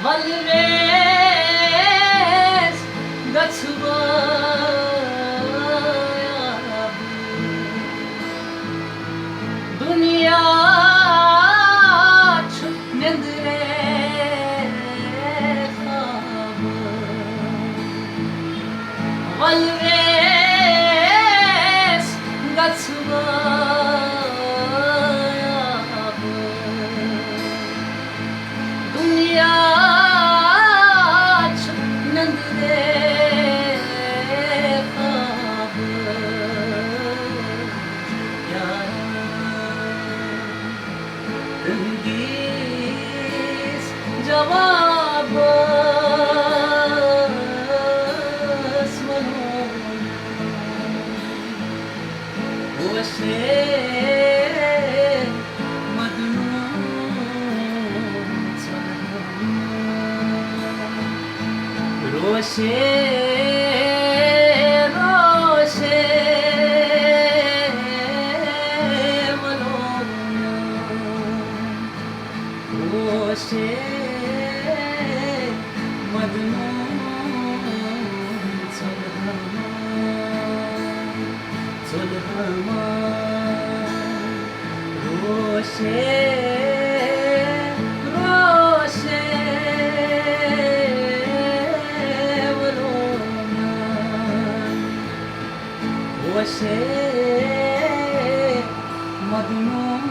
Always that's दुनिया निंद्रे खाब Always that's दुनिया निंद्रे खाब Dengis jawab semalam Wase madnun salam Roshe Roshe Roshe madnun Sulhama Roshe Roshe Roshe madnun